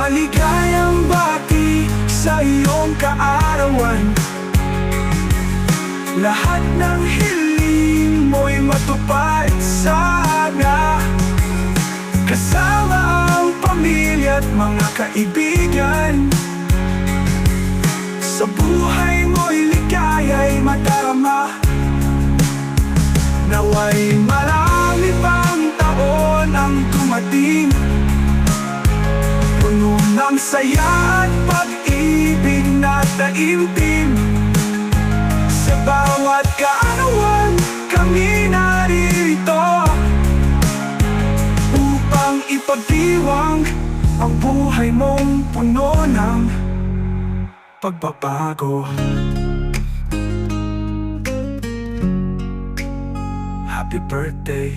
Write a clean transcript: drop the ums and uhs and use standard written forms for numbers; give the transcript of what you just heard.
Maligayang bati sa iyong kaarawan. Lahat ng hiling mo'y matupad sana, kasama ang pamilya at mga kaibigan. Sa buhay mo'y ligaya'y madarama. Nawa'y marami pang taon ang dumating, puno ng saya at pag-ibig na taimtim. Sa bawat kaarawan kami narito upang ipagdiwang ang buhay mong puno ng pagbabago. Happy birthday.